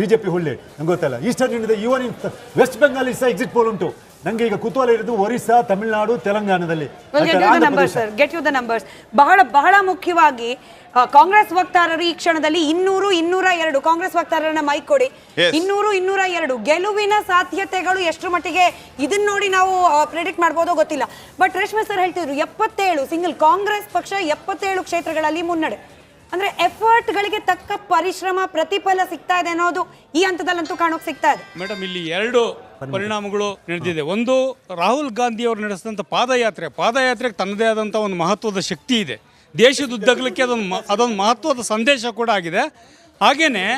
BJP ಹುಳ್ಳಿ ನಂಗೆ ಗೊತ್ತಲ್ಲ. Eastern ಇಂಡಿಯಾದ even in West Bengal is exit poll ಉಂಟು. ನಂಗೆ ಈಗ ಕುತೂಹಲ ಇರೋದು ಒರಿಸ್ಸಾ, ತಮಿಳುನಾಡು, ತೆಲಂಗಾಣದಲ್ಲಿ. ಬಹಳ ಮುಖ್ಯವಾಗಿ ಕಾಂಗ್ರೆಸ್ ವಕ್ತಾರರು ಈ ಕ್ಷಣದಲ್ಲಿ 200-202 ಕಾಂಗ್ರೆಸ್ ವಕ್ತಾರರನ್ನ ಮೈಕ್ ಕೊಡಿ. 200-202 ಗೆಲುವಿನ ಸಾಧ್ಯತೆಗಳು ಎಷ್ಟು ಮಟ್ಟಿಗೆ ಇದನ್ನ ನೋಡಿ ನಾವು ಪ್ರೆಡಿಕ್ಟ್ ಮಾಡಬಹುದೋ ಗೊತ್ತಿಲ್ಲ. ಬಟ್ ರೇಷ್ಮೆ ಸರ್ ಹೇಳ್ತಿದ್ರು 77 ಸಿಂಗಲ್ ಕಾಂಗ್ರೆಸ್ ಪಕ್ಷ 77 ಕ್ಷೇತ್ರಗಳಲ್ಲಿ ಮುನ್ನಡೆ. ಅಂದ್ರೆ ಎಫರ್ಟ್ ಗಳಿಗೆ ತಕ್ಕ ಪರಿಶ್ರಮ ಪ್ರತಿಫಲ ಸಿಗ್ತಾ ಇದೆ ಅನ್ನೋದು ಈ ಹಂತದಲ್ಲಂತೂ ಕಾಣೋಕ್ ಸಿಗ್ತಾ ಇದೆ. ಮೇಡಮ್, ಇಲ್ಲಿ ಎರಡು ಪರಿಣಾಮಗಳು ನಡೆದಿದೆ. ಒಂದು, ರಾಹುಲ್ ಗಾಂಧಿ ಅವರು ನಡೆಸಿದಂಥ ಪಾದಯಾತ್ರೆಗೆ ತನ್ನದೇ ಆದಂಥ ಒಂದು ಮಹತ್ವದ ಶಕ್ತಿ ಇದೆ. ದೇಶದುದ್ದಗಲಕ್ಕೆ ಅದೊಂದು ಮಹತ್ವದ ಸಂದೇಶ ಕೂಡ ಆಗಿದೆ. ಹಾಗೆಯೇ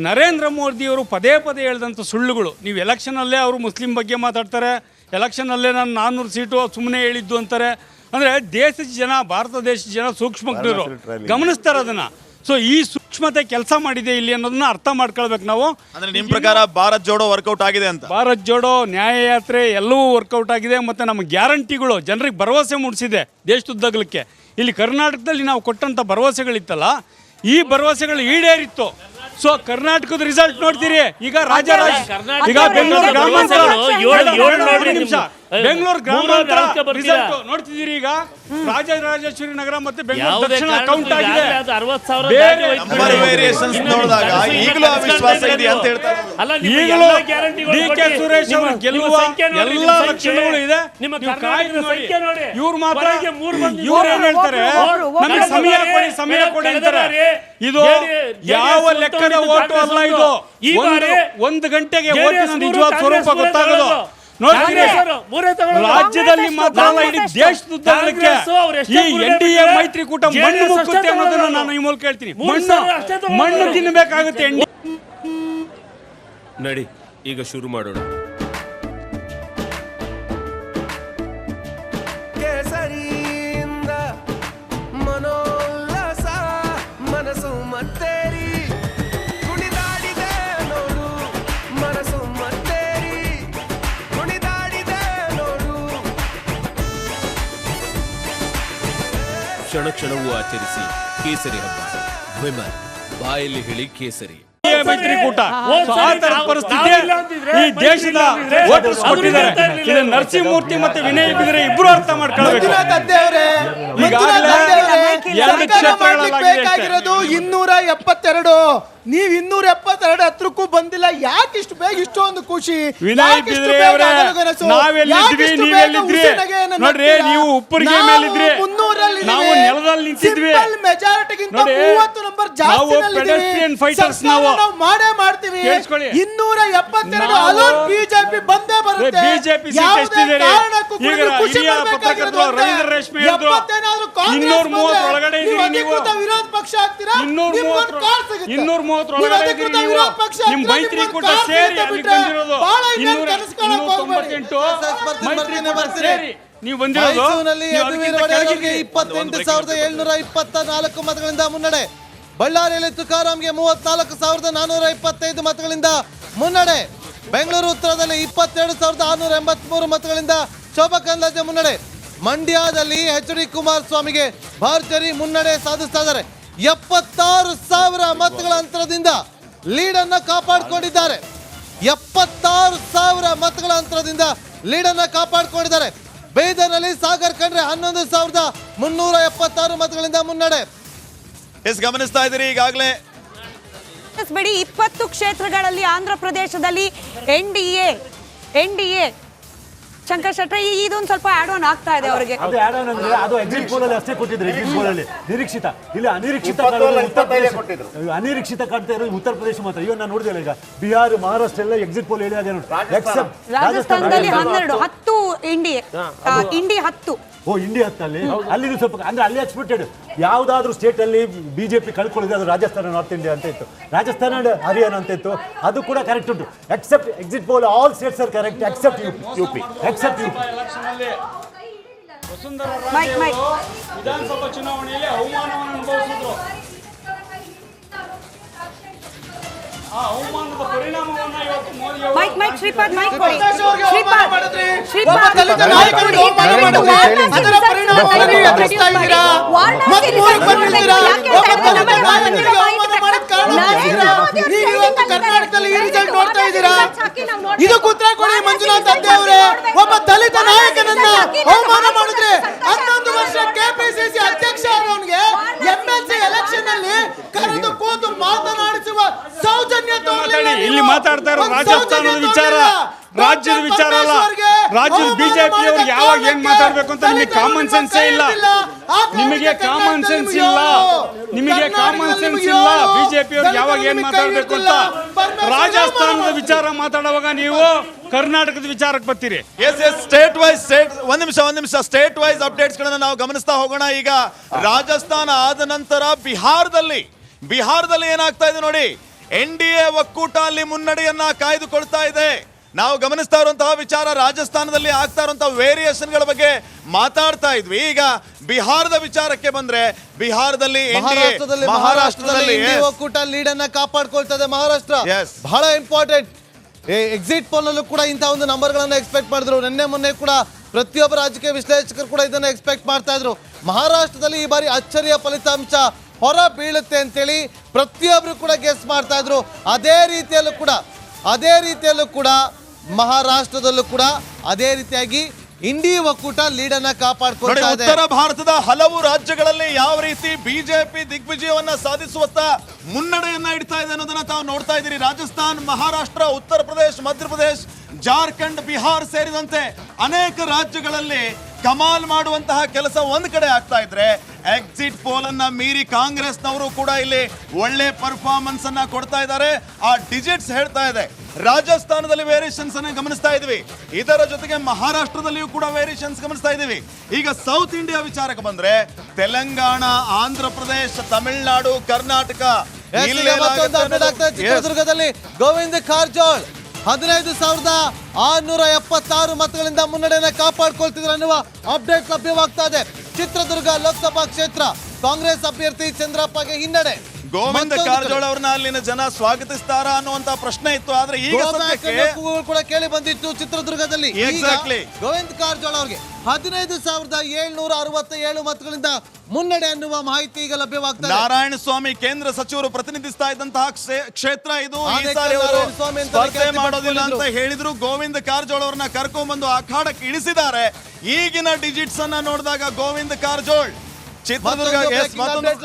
ನರೇಂದ್ರ ಮೋದಿಯವರು ಪದೇ ಹೇಳಿದಂಥ ಸುಳ್ಳುಗಳು, ನೀವು ಎಲೆಕ್ಷನಲ್ಲೇ ಅವರು ಮುಸ್ಲಿಂ ಬಗ್ಗೆ ಮಾತಾಡ್ತಾರೆ, ಎಲೆಕ್ಷನಲ್ಲೇ ನಾನು 400 ಸೀಟು ಸುಮ್ಮನೆ ಹೇಳಿದ್ದು ಅಂತಾರೆ. ಅಂದರೆ ದೇಶದ ಜನ, ಭಾರತ ದೇಶದ ಜನ ಸೂಕ್ಷ್ಮಜ್ಞರು ಗಮನಿಸ್ತಾರೆ ಅದನ್ನು. ಸೊ ಈ ಸೂಕ್ಷ್ಮತೆ ಕೆಲಸ ಮಾಡಿದೆ ಇಲ್ಲಿ ಅನ್ನೋದನ್ನ ಅರ್ಥ ಮಾಡ್ಕೊಳ್ಬೇಕು ನಾವು. ಅಂದ್ರೆ ನಿಮ್ಮ ಪ್ರಕಾರ ಭಾರತ್ ಜೋಡೋ ವರ್ಕೌಟ್ ಆಗಿದೆ ಅಂತ? ಭಾರತ್ ಜೋಡೋ, ನ್ಯಾಯಯಾತ್ರೆ ಎಲ್ಲವೂ ವರ್ಕೌಟ್ ಆಗಿದೆ. ಮತ್ತು ನಮ್ಮ ಗ್ಯಾರಂಟಿಗಳು ಜನರಿಗೆ ಭರವಸೆ ಮೂಡಿಸಿದೆ ದೇಶದುದ್ದಗಲಕ್ಕೆ. ಇಲ್ಲಿ ಕರ್ನಾಟಕದಲ್ಲಿ ನಾವು ಕೊಟ್ಟಂಥ ಭರವಸೆಗಳಿತ್ತಲ್ಲ, ಈ ಭರವಸೆಗಳು ಈಡೇರಿತ್ತು. ಸೊ ಕರ್ನಾಟಕದ ರಿಸಲ್ಟ್ ನೋಡ್ತೀರಿ ಈಗ. ಈಗ ಬೆಂಗಳೂರು ಗ್ರಾಮಾಂತರ ರಿಸಲ್ಟ್ ನೋಡ್ತಿದ್ದೀರಿ. ಈಗ ರಾಜರಾಜೇಶ್ವರಿ ನಗರ ಮತ್ತೆ ಬೆಂಗಳೂರು ದಕ್ಷಿಣ ಕೌಂಟ್ ಆಗಿದೆ. ಈಗಲೂ ಡಿ.ಕೆ. ಸುರೇಶ್ ಅವರು ಗೆಲ್ಲುವ ಎಲ್ಲ ಲಕ್ಷಣಗಳು ಇದೆ. ಇವ್ರು ಮಾತ್ರ ಇವ್ರು ಏನ್ ಹೇಳ್ತಾರೆ, ನಮಗೆ ಸಮಯ ಕೊಡಿ ಅಂತಾರೆ. ಇದು ಯಾವ ಲೆಕ್ಕದ ಓಟು ಅಲ್ಲ. ಇದು 1 ಗಂಟೆಗೆ ಓಟಿನ ನಿಜವಾದ ಸ್ವರೂಪ ಗೊತ್ತಾಗೋದು. ರಾಜ್ಯದಲ್ಲಿ ಮಾತ್ರ ಇಡೀ ದೇಶದುದ್ದಗಲಕ್ಕೆ ಈ NDA ಮೈತ್ರಿಕೂಟ ಮಣ್ಣು ಮುಕ್ಕುತ್ತೆ ಅನ್ನೋದನ್ನ ನಾನು ಈ ಮೂಲಕ ಹೇಳ್ತೀನಿ. ಮಣ್ಣು ತಿನ್ನಬೇಕಾಗುತ್ತೆ. ನಡಿ ಈಗ ಶುರು ಮಾಡೋಣ. ಕ್ಷಣ ಕ್ಷಣವೂ ಆಚರಿಸಿ ಕೇಸರಿ ಹಬ್ಬ. ವಿಮಲ್, ಬಾಯಲ್ಲಿ ಹೇಳಿ ಕೇಸರಿ. ಮೈತ್ರಿಕೂಟ ಪರಿಸ್ಥಿತಿ ಈ ದೇಶದ ವೋಟರ್ಸ್ ಕೊಟ್ಟಿದ್ದಾರೆ. ನರಸಿಂಹಮೂರ್ತಿ ಮತ್ತೆ ವಿನಯ್ ಬಿದರೆ ಇಬ್ರು ಅರ್ಥ ಮಾಡ್ಕೊಳ್ಬೇಕು. ಬೇಕಾಗಿರೋದು 272. ನೀವು 272 ಹತ್ರಕ್ಕೂ ಬಂದಿಲ್ಲ. ಯಾಕೆ ಇಷ್ಟು ಬೇಗ ಇಷ್ಟೊಂದು ಖುಷಿ? ವಿನಯ್ ಬಿದ್ರೆ ನಾವೆಲ್ಲಿದ್ವಿ, ನೀವೆಲ್ಲಿದ್ರಿ ನೋಡ್ರಿ. ನೀವು ಉಪ್ಪರಿಗೆ ಮೇಲಿದ್ರಿ, ನಾವು ನೆಲದಲ್ಲಿ ನಿಂತಿದ್ವಿ. ಮೆಜಾರಿಟಿಗಿಂತ 30 ನಂಬರ್ ಜಾಸ್ತಿ ಫೈಟರ್ಸ್ ನಾವು ಮಾಡೇ ಮಾಡ್ತೀವಿ. 272 ಅಲೋನ್ ಬಿಜೆಪಿ ಬಂದೇ ಬರುತ್ತೆ. ಬಿಜೆಪಿ ರವೀಂದ್ರ ರೇಷ್ಮೆ 230 ಒಳಗಡೆ ಇದ್ದೀರಿ ನೀವು. ವಿರೋಧ ಪಕ್ಷ ಆಗ್ತೀರಾ? 230 ನಿಮ್ಮ ಮೈತ್ರಿಕೂಟ ಸೇರಿ ಅಲ್ಲಿಗೆ ಬಂದಿರೋದು 298 ಮೈತ್ರಿಕೂಟ ಸೇರಿ ನೀವು ಬಂದಿರೋದು. 28,724 ಮತಗಳಿಂದ ಮುನ್ನಡೆ. ಬಳ್ಳಾರಿಯಲ್ಲಿ ತುಕಾರಾಂಗೆ 34,425 ಮತಗಳಿಂದ ಮುನ್ನಡೆ. ಬೆಂಗಳೂರು ಉತ್ತರದಲ್ಲಿ 22,683 ಮತಗಳಿಂದ ಶೋಭಾ ಕಂದಲಾಜೆ ಮುನ್ನಡೆ. ಮಂಡ್ಯದಲ್ಲಿ HD ಕುಮಾರಸ್ವಾಮಿಗೆ ಭರ್ಜರಿ ಮುನ್ನಡೆ ಸಾಧಿಸ್ತಾ ಇದ್ದಾರೆ. 76,000 ಮತಗಳ ಅಂತರದಿಂದ ಲೀಡನ್ನು ಕಾಪಾಡಿಕೊಂಡಿದ್ದಾರೆ. 76,000 ಮತಗಳ ಅಂತರದಿಂದ ಲೀಡನ್ನು ಕಾಪಾಡಿಕೊಂಡಿದ್ದಾರೆ. ಬೀದರ್ನಲ್ಲಿ ಸಾಗರ್ ಖಂಡ್ರೆ 11,376 ಮತಗಳಿಂದ ಮುನ್ನಡೆ. ಗಮನಿಸ್ತಾ ಇದ್ದೀರಿ ಈಗಾಗಲೇ. 20 ಕ್ಷೇತ್ರಗಳಲ್ಲಿ ಆಂಧ್ರ ಪ್ರದೇಶದಲ್ಲಿ NDA ಶಂಕರ್ ಶೆಟ್ಟಿ ಇದೊಂದು ಸ್ವಲ್ಪ ಆಡ್ ಆನ್ ಆಗ್ತಾ ಇದೆ ಅವರಿಗೆ. ಅದು ಆಡ್ ಆನ್ ಅಂದ್ರೆ ಅದು ಎಕ್ಸಿಟ್ ಪೋಲ್ ಅಲ್ಲಿ ಅಷ್ಟೇ ಕೊಟ್ಟಿದ್ರು. ಎಕ್ಸಿಟ್ ಪೋಲ್ ಅಲ್ಲಿ ನಿರೀಕ್ಷಿತ, ಇಲ್ಲಿ ಅನಿರೀಕ್ಷಿತ ಕಾಣ್ತಾ ಇರೋ ಉತ್ತರ ಪ್ರದೇಶ ಮಾತ್ರ. ಇವನ್ ನಾನು ನೋಡಿದೆ ಈಗ ಬಿಹಾರ್, ಮಹಾರಾಷ್ಟ್ರ ಎಲ್ಲ ಎಕ್ಸಿಟ್ ಪೋಲ್ ಹೇಳಿದೆ. ರಾಜಸ್ಥಾನದಲ್ಲಿ 10 ಇಂಡಿ 10. ಇಂಡಿಯಾ 10 ಅಲ್ಲಿ ಸ್ವಲ್ಪ ಅಂದ್ರೆ ಅಲ್ಲಿ ಎಕ್ಸ್ಪೆಕ್ಟೆಡ್. ಯಾವ್ದಾದ್ರು ಸ್ಟೇಟ್ ಅಲ್ಲಿ ಬಿಜೆಪಿ ಕಳ್ಕೊಳ್ಳಿದೆ ಅದು ರಾಜಸ್ಥಾನ, ನಾರ್ತ್ ಇಂಡಿಯಾ ಅಂತ ಇತ್ತು. ರಾಜಸ್ಥಾನ ಹರಿಯಾಣ ಅಂತ ಇತ್ತು. ಅದು ಕೂಡ ಕರೆಕ್ಟ್ ಉಂಟು. Except exit poll all states are correct except UP. ವಿಧಾನಸಭಾ ಚುನಾವಣೆಯಲ್ಲಿ ಅವಮಾನವನ್ನು ಅನುಭವಿಸಿದ್ರು. ಆ ಅವಮಾನದ ಪರಿಣಾಮವನ್ನು ಇವತ್ತು ಮೋದಿ ಮೈಕ್ ಶ್ರೀಪಾದ್ ಮೈಕ್ ಕೊಡಿ. ನೀವು ಇವತ್ತು ಕರ್ನಾಟಕದಲ್ಲಿ ಈ ರಿಸಲ್ಟ್ ನೋಡ್ತಾ ಇದ್ದೀರಾ? ಇದಕ್ಕೆ ಉತ್ತರ ಕೊಡಿ ಮಂಜುನಾಥ್ ಅತ್ತೆ ಅವರೇ. ಒಬ್ಬ ದಲಿತ ನಾಯಕನನ್ನ ಅವಮಾನ ಮಾಡಿದ್ರೆ 11 ವರ್ಷ ಕೆಪಿಸಿಸಿ ಅಧ್ಯಕ್ಷ ಆದವನಿಗೆ MLC ಎಲೆಕ್ಷನ್ ಅಲ್ಲಿ ಕರೆದು ಕೂತು ಮಾತನಾಡಿಸುವ ಸೌಜನ್ಯ ತೋರಲಿಲ್ಲ ನೀವು. ಇಲ್ಲಿ ಮಾತಾಡ್ತಾ ಇರೋ ಒಂದು ರಾಜಸ್ಥಾನದ ಸೌಜನ್ಯ ವಿಚಾರ, ತೋರಲಿಲ್ಲ. ರಾಜ್ಯದ ವಿಚಾರ ಅಲ್ಲ. ರಾಜ್ಯದ ಬಿಜೆಪಿ ಅವ್ರಿಗೆ ಯಾವಾಗ ಏನ್ ಮಾತಾಡ್ಬೇಕು ಅಂತ ನಿಮಗೆ ಕಾಮನ್ ಸೆನ್ಸ್ ಇಲ್ಲ. ನಿಮಗೆ ಕಾಮನ್ ಸೆನ್ಸ್ ಇಲ್ಲ. ನಿಮಗೆ ಕಾಮನ್ ಸೆನ್ಸ್ ಇಲ್ಲ. ಬಿಜೆಪಿ ಅವ್ರಿಗೆ ಯಾವಾಗ ಏನ್ ಮಾತಾಡ್ಬೇಕು ಅಂತ. ರಾಜಸ್ಥಾನದ ವಿಚಾರ ಮಾತಾಡುವಾಗ ನೀವು ಕರ್ನಾಟಕದ ವಿಚಾರಕ್ಕೆ ಬರ್ತೀರಿ. ಸ್ಟೇಟ್ ವೈಸ್ ಒಂದ್ ನಿಮಿಷ ಸ್ಟೇಟ್ ವೈಸ್ ಅಪ್ಡೇಟ್ಸ್ ಗಳನ್ನ ನಾವು ಗಮನಿಸ್ತಾ ಹೋಗೋಣ. ಈಗ ರಾಜಸ್ಥಾನ ಆದ ನಂತರ ಬಿಹಾರದಲ್ಲಿ ಏನಾಗ್ತಾ ಇದೆ ನೋಡಿ. NDA ಒಕ್ಕೂಟ ಅಲ್ಲಿ ಮುನ್ನಡೆಯನ್ನ ಕಾಯ್ದುಕೊಳ್ತಾ ಇದೆ. ನಾವು ಗಮನಿಸ್ತಾ ಇರುವಂತಹ ವಿಚಾರ, ರಾಜಸ್ಥಾನದಲ್ಲಿ ಆಗ್ತಾ ಇರುವಂತಹ ವೇರಿಯೇಷನ್ ಗಳ ಬಗ್ಗೆ ಮಾತಾಡ್ತಾ ಇದ್ವಿ. ಈಗ ಬಿಹಾರದ ವಿಚಾರಕ್ಕೆ ಬಂದ್ರೆ, ಬಿಹಾರದಲ್ಲಿ ಮಹಾರಾಷ್ಟ್ರದಲ್ಲಿ ಒಕ್ಕೂಟ ಲೀಡ್ ಅನ್ನ ಕಾಪಾಡ್ಕೊಳ್ತದೆ. ಮಹಾರಾಷ್ಟ್ರ Yes. ಬಹಳ ಇಂಪಾರ್ಟೆಂಟ್. ಎಕ್ಸಿಟ್ ಪೋಲ್ ನಲ್ಲೂ ಕೂಡ ಇಂತಹ ಒಂದು ನಂಬರ್ ಗಳನ್ನ ಎಕ್ಸ್ಪೆಕ್ಟ್ ಮಾಡಿದ್ರು. ಮೊನ್ನೆ ಕೂಡ ಪ್ರತಿಯೊಬ್ಬ ರಾಜಕೀಯ ವಿಶ್ಲೇಷಕರು ಕೂಡ ಇದನ್ನ ಎಕ್ಸ್ಪೆಕ್ಟ್ ಮಾಡ್ತಾ ಇದ್ರು. ಮಹಾರಾಷ್ಟ್ರದಲ್ಲಿ ಈ ಬಾರಿ ಅಚ್ಚರಿಯ ಫಲಿತಾಂಶ ಹೊರ ಬೀಳುತ್ತೆ ಅಂತೇಳಿ ಪ್ರತಿಯೊಬ್ಬರು ಕೂಡ ಗೆಸ್ ಮಾಡ್ತಾ ಇದ್ರು. ಅದೇ ರೀತಿಯಲ್ಲೂ ಕೂಡ ಮಹಾರಾಷ್ಟ್ರದಲ್ಲೂ ಕೂಡ ಅದೇ ರೀತಿಯಾಗಿ ಇಂಡಿ ಒಕ್ಕೂಟ ಲೀಡ್ ಅನ್ನ ಕಾಪಾಡ್ಕೊಳ್ತಾ ಇದೆ. ಉತ್ತರ ಭಾರತದ ಹಲವು ರಾಜ್ಯಗಳಲ್ಲಿ ಯಾವ ರೀತಿ ಬಿಜೆಪಿ ದಿಗ್ವಿಜಯವನ್ನ ಸಾಧಿಸುವತ್ತ ಮುನ್ನಡೆಯನ್ನ ಇಡ್ತಾ ಇದೆ ಅನ್ನೋದನ್ನ ತಾವು ನೋಡ್ತಾ ಇದ್ದೀರಿ. ರಾಜಸ್ಥಾನ್, ಮಹಾರಾಷ್ಟ್ರ, ಉತ್ತರ ಪ್ರದೇಶ್, ಮಧ್ಯಪ್ರದೇಶ್, ಜಾರ್ಖಂಡ್, ಬಿಹಾರ್ ಸೇರಿದಂತೆ ಅನೇಕ ರಾಜ್ಯಗಳಲ್ಲಿ ಕಮಾಲ್ ಮಾಡುವಂತಹ ಕೆಲಸ ಒಂದ್ ಕಡೆ ಆಗ್ತಾ ಇದ್ರೆ, ಎಕ್ಸಿಟ್ ಪೋಲ್ ಅನ್ನ ಮೀರಿ ಕಾಂಗ್ರೆಸ್ನವರು ಕೂಡ ಇಲ್ಲಿ ಒಳ್ಳೆ ಪರ್ಫಾರ್ಮೆನ್ಸ್ ಅನ್ನ ಕೊಡ್ತಾ ಇದ್ದಾರೆ. ಆ ಡಿಜಿಟ್ಸ್ ಹೇಳ್ತಾ ಇದೆ. ರಾಜಸ್ಥಾನದಲ್ಲಿ ವೇರಿಯೇಷನ್ಸ್ ಅನ್ನ ಗಮನಿಸ್ತಾ ಇದ್ವಿ. ಇದರ ಜೊತೆಗೆ ಮಹಾರಾಷ್ಟ್ರದಲ್ಲಿಯೂ ಕೂಡ ವೇರಿಯೇಷನ್ಸ್ ಗಮನಿಸ್ತಾ ಇದ್ದೀವಿ. ಈಗ ಸೌತ್ ಇಂಡಿಯಾ ವಿಚಾರಕ್ಕೆ ಬಂದ್ರೆ, ತೆಲಂಗಾಣ, ಆಂಧ್ರ ಪ್ರದೇಶ, ತಮಿಳುನಾಡು, ಕರ್ನಾಟಕ, ಚಿತ್ರದುರ್ಗದಲ್ಲಿ ಗೋವಿಂದ ಕಾರಜೋಳ್ 15,676 ಮತಗಳಿಂದ ಮುನ್ನಡೆಯನ್ನ ಕಾಪಾಡ್ಕೊಳ್ತಿದ್ರು ಅನ್ನುವ ಅಪ್ಡೇಟ್ ಲಭ್ಯವಾಗ್ತಾ ಇದೆ. ಚಿತ್ರದುರ್ಗ ಲೋಕಸಭಾ ಕ್ಷೇತ್ರ ಕಾಂಗ್ರೆಸ್ ಅಭ್ಯರ್ಥಿ ಚಂದ್ರಪ್ಪಗೆ ಹಿನ್ನಡೆ. ಗೋವಿಂದ ಕಾರಜೋಳ ಅವ್ರನ್ನ ಅಲ್ಲಿನ ಜನ ಸ್ವಾಗತಿಸ್ತಾರ ಅನ್ನುವಂತ ಪ್ರಶ್ನೆ ಇತ್ತು. ಆದ್ರೆ ಈಗ ಕೂಡ ಕೇಳಿ ಬಂದಿತ್ತು ಚಿತ್ರದುರ್ಗದಲ್ಲಿ. ಗೋವಿಂದ ಕಾರಜೋಳ ಅವರಿಗೆ 15,767 ಮತಗಳಿಂದ ಮುನ್ನಡೆ ಅನ್ನುವ ಮಾಹಿತಿ ಈಗ ಲಭ್ಯವಾಗ್ತದೆ. ನಾರಾಯಣ ಸ್ವಾಮಿ ಕೇಂದ್ರ ಸಚಿವರು ಪ್ರತಿನಿಧಿಸ್ತಾ ಇದ್ದಂತಹ ಕ್ಷೇತ್ರ ಇದು. ಈ ಸಾರಿ ಅವರು ಸ್ಪರ್ಧೆ ಮಾಡೋದಿಲ್ಲ ಅಂತ ಹೇಳಿದ್ರು. ಗೋವಿಂದ ಕಾರಜೋಳ ಅವ್ರನ್ನ ಕರ್ಕೊಂಡ್ ಬಂದು ಅಖಾಡಕ್ಕೆ ಇಳಿಸಿದ್ದಾರೆ. ಈಗಿನ ಡಿಜಿಟ್ಸ್ ಅನ್ನ ನೋಡಿದಾಗ ಗೋವಿಂದ ಕಾರಜೋಳ್ ಚಿತ್ರದುರ್ಗ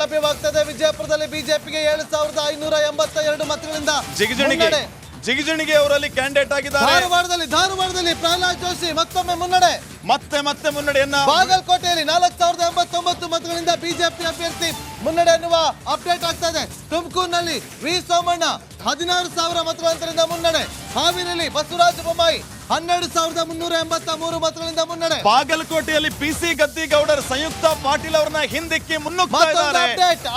ಲಭ್ಯವಾಗ್ತದೆ. ವಿಜಯಪುರದಲ್ಲಿ ಬಿಜೆಪಿಗೆ 7,582 ಮತಗಳಿಂದ ಜಿಗಜಿಣಿಗೆ ಅವರಲ್ಲಿ ಕ್ಯಾಂಡಿಡೇಟ್ ಆಗಿದ್ದಾರೆ. ಧಾರವಾಡದಲ್ಲಿ ಪ್ರಹ್ಲಾದ್ ಜೋಶಿ ಮತ್ತೊಮ್ಮೆ ಮುನ್ನಡೆ. ಮತ್ತೆ ಮುನ್ನಡೆಯನ್ನ. ಬಾಗಲಕೋಟೆಯಲ್ಲಿ 4,089 ಮತಗಳಿಂದ ಬಿಜೆಪಿ ಅಭ್ಯರ್ಥಿ ಮುನ್ನಡೆ ಅನ್ನುವ ಅಪ್ಡೇಟ್ ಆಗ್ತಾ ಇದೆ. ತುಮಕೂರಿನಲ್ಲಿ ವಿ ಸೋಮಣ್ಣ 16,000 ಮತಗಳಿಂದ ಮುನ್ನಡೆ. ಹಾವೇರಿಯಲ್ಲಿ ಬಸವರಾಜ ಬೊಮ್ಮಾಯಿ 12,383 ಮತಗಳಿಂದ ಮುನ್ನಡೆ. ಬಾಗಲಕೋಟೆಯಲ್ಲಿ PC ಗದ್ದಿಗೌಡರ್ ಸಂಯುಕ್ತ ಪಾಟೀಲ್ ಅವರನ್ನ ಹಿಂದಿಕ್ಕಿ ಮುನ್ನುಗ್ತಾ ಇದ್ದಾರೆ.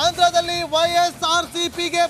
ಆಂಧ್ರದಲ್ಲಿ YSRCPಗೆ